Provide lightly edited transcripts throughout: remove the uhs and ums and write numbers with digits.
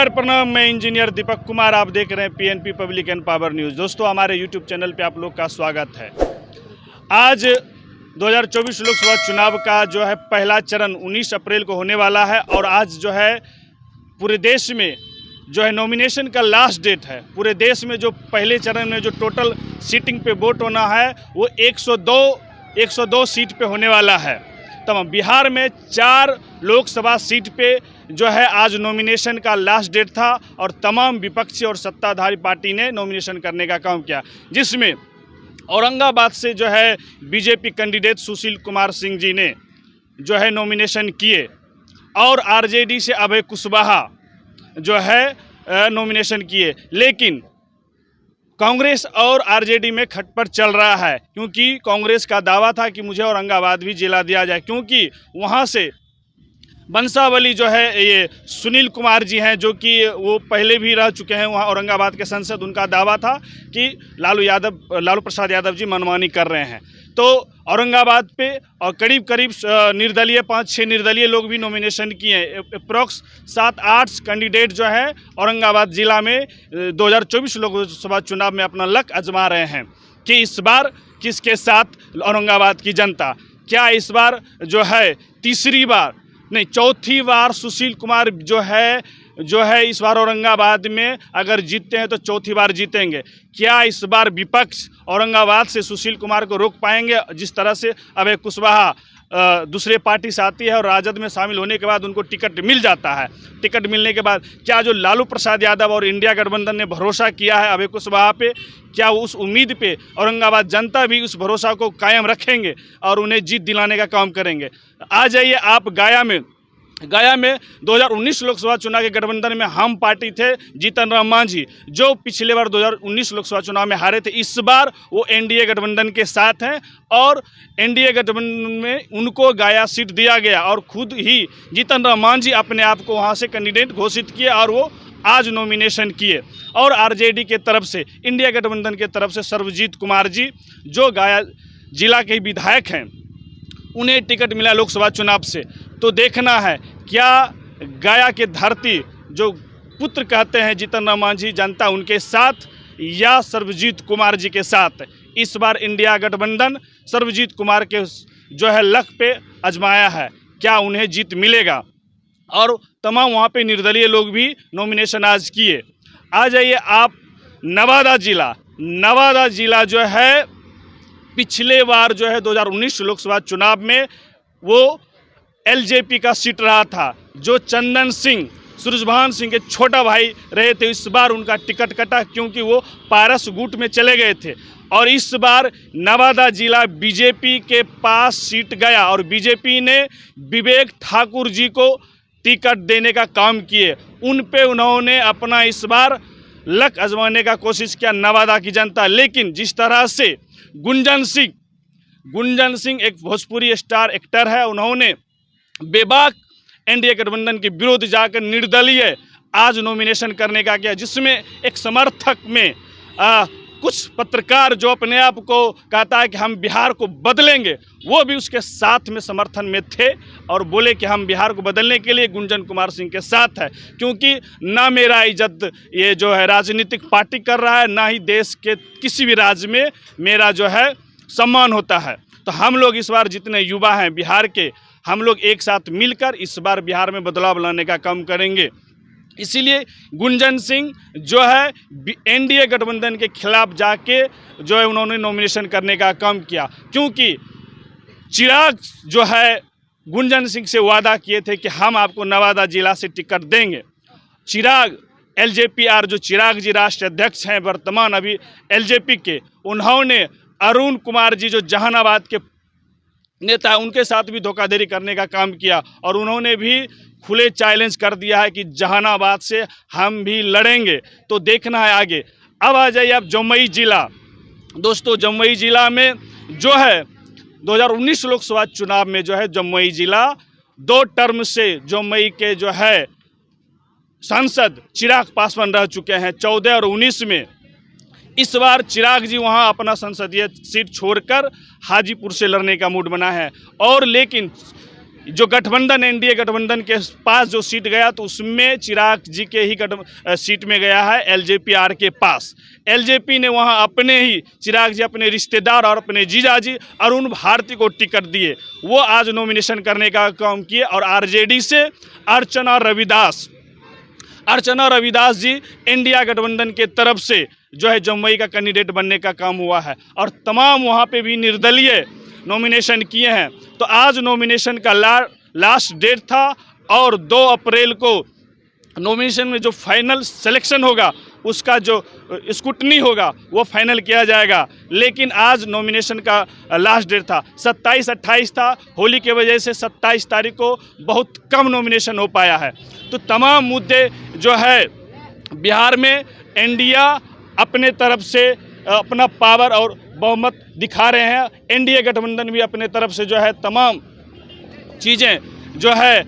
नमस्कार, प्रणाम। मैं इंजीनियर दीपक कुमार, आप देख रहे हैं PNP public and power news. दोस्तों, हमारे यूट्यूब चैनल पे आप लोग का स्वागत है। आज 2024 लोकसभा चुनाव का जो है पहला चरण 19 अप्रैल को होने वाला है और आज जो है पूरे देश में जो है नॉमिनेशन का लास्ट डेट है। पूरे देश में जो पहले चरण में जो टोटल सीटिंग पे वोट होना है वो 102 सीट पे होने वाला है। तमाम बिहार में 4 लोकसभा सीट पे जो है आज नॉमिनेशन का लास्ट डेट था और तमाम विपक्षी और सत्ताधारी पार्टी ने नॉमिनेशन करने का काम किया, जिसमें औरंगाबाद से जो है बीजेपी कैंडिडेट सुशील कुमार सिंह जी ने जो है नॉमिनेशन किए और आरजेडी से अभय कुशवाहा जो है नॉमिनेशन किए। लेकिन कांग्रेस और आरजेडी में खटपट चल रहा है, क्योंकि कांग्रेस का दावा था कि मुझे औरंगाबाद भी जिला दिया जाए, क्योंकि वहां से बंसावली जो है ये सुनील कुमार जी हैं, जो कि वो पहले भी रह चुके हैं वहाँ औरंगाबाद के सांसद। उनका दावा था कि लालू प्रसाद यादव जी मनमानी कर रहे हैं। तो औरंगाबाद पे और करीब निर्दलीय 5-6 निर्दलीय लोग भी नॉमिनेशन किए हैं। अप्रॉक्स 7-8 कैंडिडेट जो है औरंगाबाद ज़िला में 2024 लोकसभा चुनाव में अपना लक आजमा रहे हैं कि इस बार किसके साथ औरंगाबाद की जनता, क्या इस बार जो है चौथी बार सुशील कुमार जो है इस बार औरंगाबाद में अगर जीतते हैं तो चौथी बार जीतेंगे। क्या इस बार विपक्ष औरंगाबाद से सुशील कुमार को रोक पाएंगे? जिस तरह से अभय कुशवाहा दूसरे पार्टी से आती है और राजद में शामिल होने के बाद उनको टिकट मिल जाता है। टिकट मिलने के बाद क्या जो लालू प्रसाद यादव और इंडिया गठबंधन ने भरोसा किया है अभय कुशवाहा पे, क्या उस उम्मीद पे औरंगाबाद जनता भी उस भरोसा को कायम रखेंगे और उन्हें जीत दिलाने का काम करेंगे? आ जाइए आप गया में 2019 लोकसभा चुनाव के गठबंधन में हम पार्टी थे जीतन राम मांझी, जो पिछले बार 2019 लोकसभा चुनाव में हारे थे। इस बार वो एनडीए गठबंधन के साथ हैं और एनडीए गठबंधन में उनको गया सीट दिया गया और खुद ही जीतन राम मांझी अपने आप को वहाँ से कैंडिडेट घोषित किए और वो आज नॉमिनेशन किए। और आरजेडी के तरफ से, इंडिया गठबंधन के तरफ से सर्वजीत कुमार जी, जो गया जिला के विधायक हैं, उन्हें टिकट मिला लोकसभा चुनाव से। तो देखना है क्या गया के धरती जो पुत्र कहते हैं जीतन राम मांझी, जनता उनके साथ या सर्वजीत कुमार जी के साथ। इस बार इंडिया गठबंधन सर्वजीत कुमार के जो है लक पे आजमाया है, क्या उन्हें जीत मिलेगा? और तमाम वहाँ पे निर्दलीय लोग भी नॉमिनेशन आज किए। आ जाइए आप नवादा जिला जो है पिछले बार जो है 2019 लोकसभा चुनाव में वो एलजेपी का सीट रहा था, जो चंदन सिंह, सूरजभान सिंह के छोटा भाई रहे थे। इस बार उनका टिकट कटा क्योंकि वो पारस गुट में चले गए थे। और इस बार नवादा जिला बीजेपी के पास सीट गया और बीजेपी ने विवेक ठाकुर जी को टिकट देने का काम किए। उन पे उन्होंने अपना इस बार लक आजमाने का कोशिश किया नवादा की जनता। लेकिन जिस तरह से गुंजन सिंह एक भोजपुरी स्टार एक्टर है, उन्होंने बेबाक एनडीए गठबंधन के विरोध जाकर निर्दलीय आज नॉमिनेशन करने का किया, जिसमें एक समर्थक में कुछ पत्रकार जो अपने आप को कहता है कि हम बिहार को बदलेंगे, वो भी उसके साथ में समर्थन में थे और बोले कि हम बिहार को बदलने के लिए गुंजन कुमार सिंह के साथ है, क्योंकि ना मेरा इज्जत ये जो है राजनीतिक पार्टी कर रहा है, ना ही देश के किसी भी राज्य में मेरा जो है सम्मान होता है। तो हम लोग इस बार जितने युवा हैं बिहार के, हम लोग एक साथ मिलकर इस बार बिहार में बदलाव लाने का काम करेंगे। इसीलिए गुंजन सिंह जो है एनडीए गठबंधन के खिलाफ जाके जो है उन्होंने नॉमिनेशन करने का काम किया, क्योंकि चिराग जो है गुंजन सिंह से वादा किए थे कि हम आपको नवादा जिला से टिकट देंगे। चिराग एलजेपीआर जो चिराग जी राष्ट्रीय अध्यक्ष हैं वर्तमान अभी एलजेपी के, उन्होंने अरुण कुमार जी जो जहानाबाद के नेता है उनके साथ भी धोखाधड़ी करने का काम किया और उन्होंने भी खुले चैलेंज कर दिया है कि जहानाबाद से हम भी लड़ेंगे। तो देखना है आगे। अब आ जाइए आप जमुई जिला। दोस्तों, जमुई जिला में जो है 2019 लोकसभा चुनाव में जो है जमुई जिला 2 टर्म से जमुई के जो है सांसद चिराग पासवान रह चुके हैं 14 और 19 में। इस बार चिराग जी वहां अपना संसदीय सीट छोड़कर हाजीपुर से लड़ने का मूड बना है। और लेकिन जो गठबंधन एनडीए गठबंधन के पास जो सीट गया तो उसमें चिराग जी के ही सीट में गया है एलजेपी के पास। एलजेपी ने वहां अपने ही चिराग जी अपने रिश्तेदार और अपने जीजाजी अरुण भारती को टिकट दिए, वो आज नॉमिनेशन करने का काम किए। और आरजेडी से अर्चना रविदास जी इंडिया गठबंधन के तरफ से जो है जमुई का कैंडिडेट बनने का काम हुआ है और तमाम वहाँ पे भी निर्दलीय नॉमिनेशन किए हैं। तो आज नॉमिनेशन का लास्ट डेट था और 2 अप्रैल को नॉमिनेशन में जो फाइनल सिलेक्शन होगा उसका जो स्क्रूटनी होगा वो फाइनल किया जाएगा। लेकिन आज नॉमिनेशन का लास्ट डेट था, 27-28 था, होली के वजह से 27 तारीख को बहुत कम नॉमिनेशन हो पाया है। तो तमाम मुद्दे जो है बिहार में इंडिया अपने तरफ से अपना पावर और बहुमत दिखा रहे हैं, एनडीए गठबंधन भी अपने तरफ से जो है तमाम चीज़ें जो है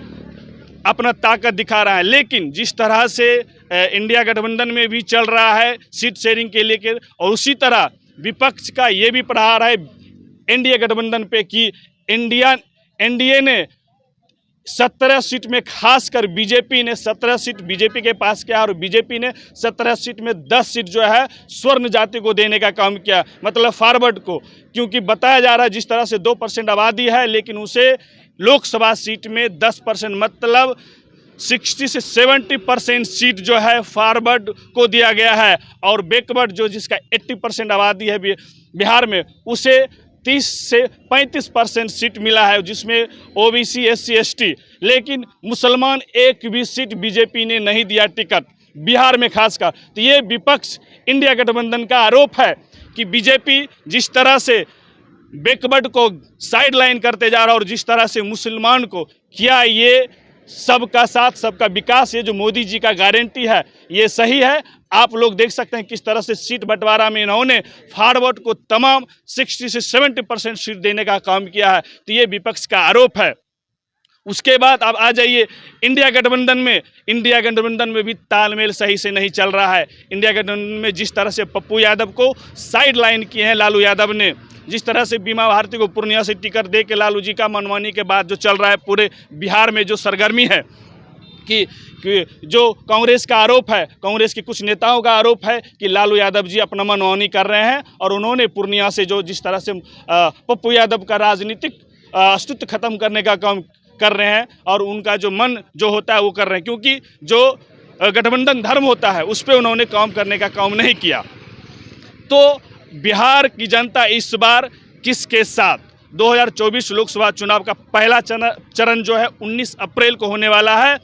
अपना ताकत दिखा रहा है। लेकिन जिस तरह से इंडिया गठबंधन में भी चल रहा है सीट शेयरिंग के लेकर, और उसी तरह विपक्ष का ये भी प्रहार है एनडीए गठबंधन पे कि एनडीए ने 17 सीट में, खासकर बीजेपी ने 17 सीट बीजेपी के पास किया और बीजेपी ने 17 सीट में 10 सीट जो है स्वर्ण जाति को देने का काम किया, मतलब फॉरवर्ड को। क्योंकि बताया जा रहा है जिस तरह से 2% आबादी है लेकिन उसे लोकसभा सीट में 10%, मतलब 60 से 70% सीट जो है फॉरवर्ड को दिया गया है। और बैकवर्ड जो जिसका 80% आबादी है बिहार में, उसे 30 से 35% सीट मिला है, जिसमें ओबीसी, SC, ST। लेकिन मुसलमान एक भी सीट बीजेपी ने नहीं दिया टिकट बिहार में खासकर। तो ये विपक्ष इंडिया गठबंधन का आरोप है कि बीजेपी जिस तरह से बैकवर्ड को साइड लाइन करते जा रहा है और जिस तरह से मुसलमान को, क्या ये सबका साथ सबका विकास, ये जो मोदी जी का गारंटी है ये सही है? आप लोग देख सकते हैं किस तरह से सीट बंटवारा में इन्होंने फॉरवर्ड को तमाम 60 से 70% सीट देने का काम किया है। तो ये विपक्ष का आरोप है। उसके बाद अब आ जाइए इंडिया गठबंधन में भी तालमेल सही से नहीं चल रहा है। इंडिया गठबंधन में जिस तरह से पप्पू यादव को साइड लाइन किए हैं लालू यादव ने, जिस तरह से बीमा भारती को पूर्णिया से टिकट दे के लालू जी का मनमानी के बाद जो चल रहा है पूरे बिहार में जो सरगर्मी है कि जो कांग्रेस का आरोप है, कांग्रेस के कुछ नेताओं का आरोप है कि लालू यादव जी अपना मनमानी कर रहे हैं और उन्होंने पूर्णिया से जो जिस तरह से पप्पू यादव का राजनीतिक अस्तित्व खत्म करने का काम कर रहे हैं और उनका जो मन जो होता है वो कर रहे हैं, क्योंकि जो गठबंधन धर्म होता है उस पर उन्होंने काम करने का काम नहीं किया। तो बिहार की जनता इस बार किसके साथ? 2024 लोकसभा चुनाव का पहला चरण जो है 19 अप्रैल को होने वाला है।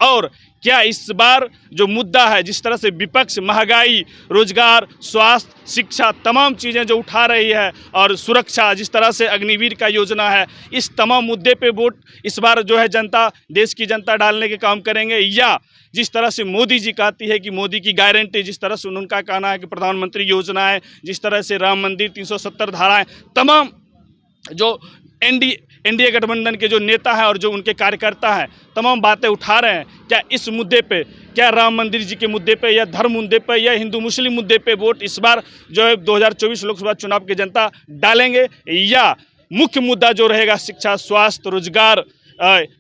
और क्या इस बार जो मुद्दा है, जिस तरह से विपक्ष महंगाई, रोजगार, स्वास्थ्य, शिक्षा, तमाम चीज़ें जो उठा रही है और सुरक्षा, जिस तरह से अग्निवीर का योजना है, इस तमाम मुद्दे पे वोट इस बार जो है जनता, देश की जनता डालने के काम करेंगे? या जिस तरह से मोदी जी कहती है कि मोदी की गारंटी, जिस तरह से उनका कहना है कि प्रधानमंत्री योजना है, जिस तरह से राम मंदिर, 370 धाराएं, तमाम जो एनडीए गठबंधन के जो नेता हैं और जो उनके कार्यकर्ता हैं तमाम बातें उठा रहे हैं, क्या इस मुद्दे पे, क्या राम मंदिर जी के मुद्दे पे या धर्म मुद्दे पे या हिंदू मुस्लिम मुद्दे पे वोट इस बार जो है 2024 लोकसभा चुनाव की जनता डालेंगे? या मुख्य मुद्दा जो रहेगा शिक्षा, स्वास्थ्य, रोजगार,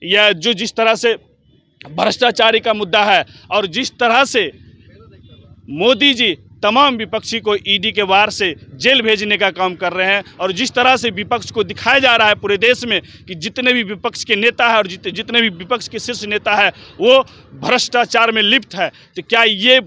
या जो जिस तरह से भ्रष्टाचारी का मुद्दा है और जिस तरह से मोदी जी तमाम विपक्षी को ईडी के वार से जेल भेजने का काम कर रहे हैं और जिस तरह से विपक्ष को दिखाया जा रहा है पूरे देश में कि जितने भी विपक्ष के नेता है और जितने भी विपक्ष के शीर्ष नेता है वो भ्रष्टाचार में लिप्त है। तो क्या ये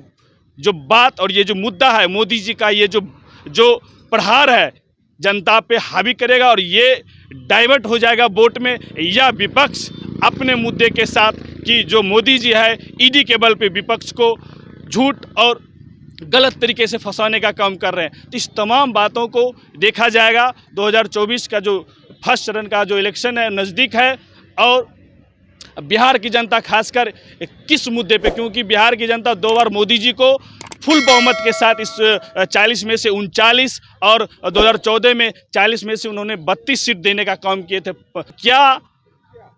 जो बात और ये जो मुद्दा है मोदी जी का, ये जो प्रहार है जनता पे हावी करेगा और ये डाइवर्ट हो जाएगा वोट में? या विपक्ष अपने मुद्दे के साथ कि जो मोदी जी है ईडी के बल पे विपक्ष को झूठ और गलत तरीके से फंसाने का काम कर रहे हैं? तो इस तमाम बातों को देखा जाएगा। 2024 का जो फर्स्ट चरण का जो इलेक्शन है नज़दीक है और बिहार की जनता खासकर किस मुद्दे पे, क्योंकि बिहार की जनता 2 बार मोदी जी को फुल बहुमत के साथ इस 40 में से 39 और 2014 में 40 में से उन्होंने 32 सीट देने का काम किए थे। क्या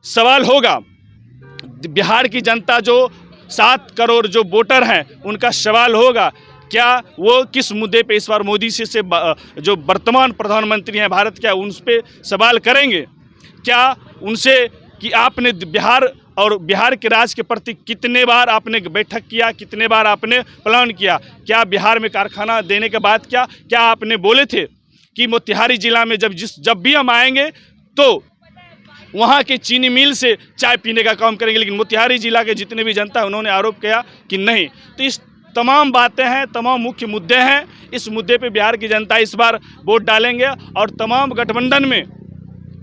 सवाल होगा बिहार की जनता जो 7 करोड़ जो वोटर हैं उनका सवाल होगा, क्या वो किस मुद्दे पे इस बार मोदी से जो वर्तमान प्रधानमंत्री हैं भारत, क्या उन पे सवाल करेंगे? क्या उनसे कि आपने बिहार और बिहार के राज्य के प्रति कितने बार आपने बैठक किया, कितने बार आपने प्लान किया। क्या बिहार में कारखाना देने के बाद क्या आपने बोले थे कि मोतिहारी जिला में जब भी हम आएंगे तो वहाँ के चीनी मिल से चाय पीने का काम करेंगे, लेकिन मोतिहारी जिला के जितने भी जनता है उन्होंने आरोप किया कि नहीं। तो इस तमाम बातें हैं, तमाम मुख्य मुद्दे हैं। इस मुद्दे पे बिहार की जनता इस बार वोट डालेंगे और तमाम गठबंधन में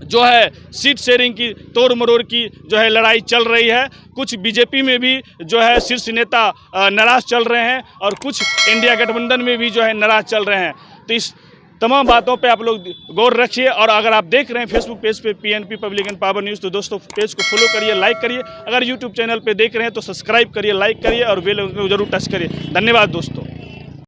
जो है सीट शेयरिंग की तोड़ मरोड़ की जो है लड़ाई चल रही है। कुछ बीजेपी में भी जो है शीर्ष नेता नाराज चल रहे हैं और कुछ इंडिया गठबंधन में भी जो है नाराज चल रहे हैं। तो इस तमाम बातों पे आप लोग गौर रखिए। और अगर आप देख रहे हैं फेसबुक पेज पे PNP public and power news, तो दोस्तों पेज को फॉलो करिए, लाइक करिए। अगर यूट्यूब चैनल पे देख रहे हैं तो सब्सक्राइब करिए, लाइक करिए और बेल आइकन को जरूर टच करिए। धन्यवाद दोस्तों।